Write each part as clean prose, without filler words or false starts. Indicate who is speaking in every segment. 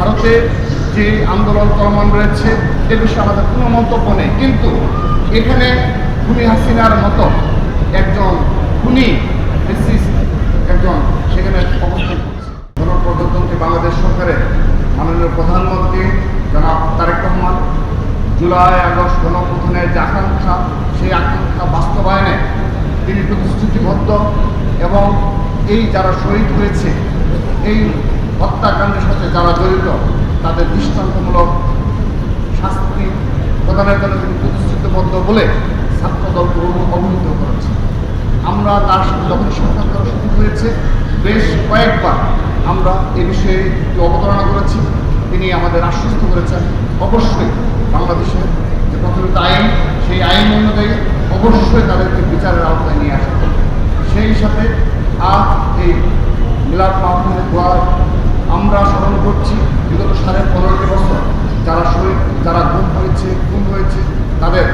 Speaker 1: ভারতে যে আন্দোলন চলমান রয়েছে এ বিষয়ে আমাদের কোনো মন্তব্য নেই, কিন্তু এখানে খুনি হাসিনার মতো একজন খুনি একজন সেখানে অবস্থান করছে। গণপ্রজাতন্ত্রী বাংলাদেশ সরকারের মাননীয় প্রধানমন্ত্রী জনাব তারেক রহমান জুলাই আগস্ট গণঅভ্যুত্থানের যে আকাঙ্ক্ষা, সেই আকাঙ্ক্ষা বাস্তবায়নে তিনি প্রতিশ্রুতিবদ্ধ এবং এই যারা শহীদ হয়েছে, এই হত্যাকাণ্ডের সাথে যারা জড়িত তাদের দৃষ্টান্তমূলক শাস্তি প্রদানের জন্য তিনি প্রতিশ্রুতিবদ্ধ বলে ছাত্রদলকে অবহিত করেছে। আমরা তার সাথে যখন সাক্ষাৎ করার সুযোগ হয়েছে, বেশ কয়েকবার আমরা এ বিষয়ে একটু অবতারণা করেছি। তিনি আমাদের আশ্বস্ত করেছেন অবশ্যই বাংলাদেশের যে প্রচলিত আইন, সেই আইন অনুযায়ী অবশ্যই তাদেরকে বিচারের আওতায় নিয়ে আসা হবে। সেই সাথে আজ এই মিলাদ মাহফিলের দোয়া আমরা স্মরণ করছি বিগত 15.5 বছর যারা শহীদ, যারা খুন হয়েছে তাদের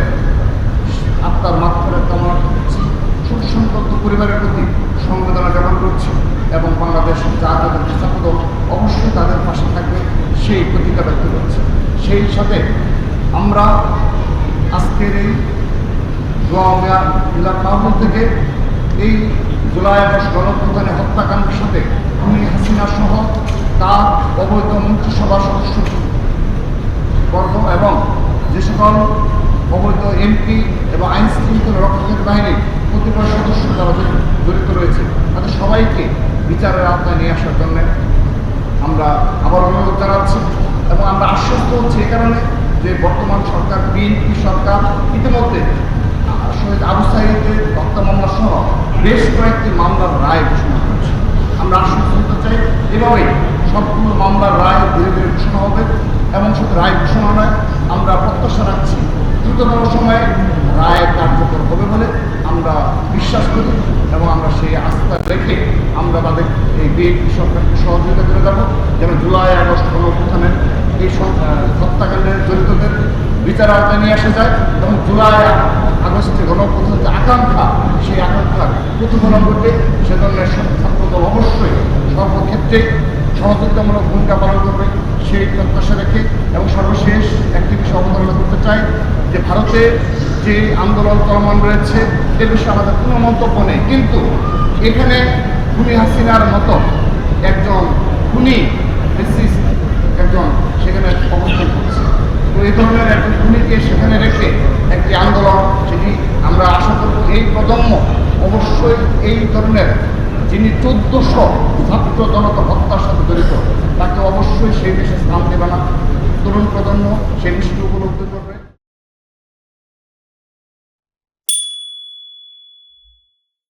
Speaker 1: আত্মার মাগফিরাত কামনা করছি। শোকসন্তপ্ত পরিবারের প্রতি সমবেদনা জ্ঞাপন করছি এবং বাংলাদেশ জাতীয় ছাত্রদল অবশ্যই তাদের পাশে থাকবে সেই প্রতিজ্ঞা ব্যক্ত করছি। সেই সাথে আমরা আজকের এই মিলাদ মাহফিল থেকে এই জুলাই আগস্ট গণঅভ্যুত্থানের হত্যাকাণ্ডের সাথে খুনি হাসিনা সহ তার অবৈধ মন্ত্রিসভা সদস্যবর্গ এবং যে সকল অবৈধ এমপি এবং আইন শৃঙ্খলা রক্ষাকারী বাহিনীর কতিপয় সদস্য যারা জড়িত রয়েছে তাদের সবাইকে বিচারের আওতায় নিয়ে আসার জন্য আমরা আবার অনুরোধ জানাচ্ছি এবং আমরা আশ্বস্ত হচ্ছি এ কারণে যে বর্তমান সরকার, বিএনপি সরকার ইতিমধ্যে শহীদ আবু সাঈদের হত্যা মামলা সহ বেশ কয়েকটি মামলার রায় ঘোষণা করেছে। আমরা আশ্বস্ত হতে চাই এভাবেই সবগুলো মামলার রায় ধীরে ধীরে ঘোষণা হবে এবং শুধু রায় ঘোষণা নয়, আমরা প্রত্যাশা রাখছি দ্রুততম সময়ে রায় কার্যকর হবে বলে আমরা বিশ্বাস করি এবং আমরা সেই আস্থা রেখে আমরা তাদের এই বিএনপি সরকারকে সহযোগিতা করে যাব যেন জুলাই আগস্ট গণঅভ্যুত্থানের এই হত্যাকাণ্ডের জড়িতদের বিচার আওতায় নিয়ে আসা যায় এবং জুলাই আগস্টে গণঅভ্যুত্থানের যে আকাঙ্ক্ষা, সেই আকাঙ্ক্ষার প্রতিফলন ঘটে সেজন্য ছাত্রদল অবশ্যই সর্বক্ষেত্রে সহযোগিতামূলক ভূমিকা পালন করবে সেই প্রত্যাশা রেখে এবং সর্বশেষ একটি বিষয় অবতারণা করতে চাই যে ভারতে যে আন্দোলন চলমান রয়েছে এ বিষয়ে আমাদের কোনো মন্তব্য নেই, কিন্তু এখানে খুনি হাসিনার মতো একজন খুনি একজন সেখানে অবস্থান করছে। তো এই ধরনের একজন খুনিকে সেখানে রেখে একটি আন্দোলন, সেটি আমরা আশা করব এই প্রজন্ম অবশ্যই এই ধরনের যিনি 1400 ছাত্র জনতা হত্যার সাথে জড়িত তাকে অবশ্যই সেই দেশে স্থান দেবে না। তরুণ প্রজন্ম সেই বিষয়টি উপলব্ধি করবে।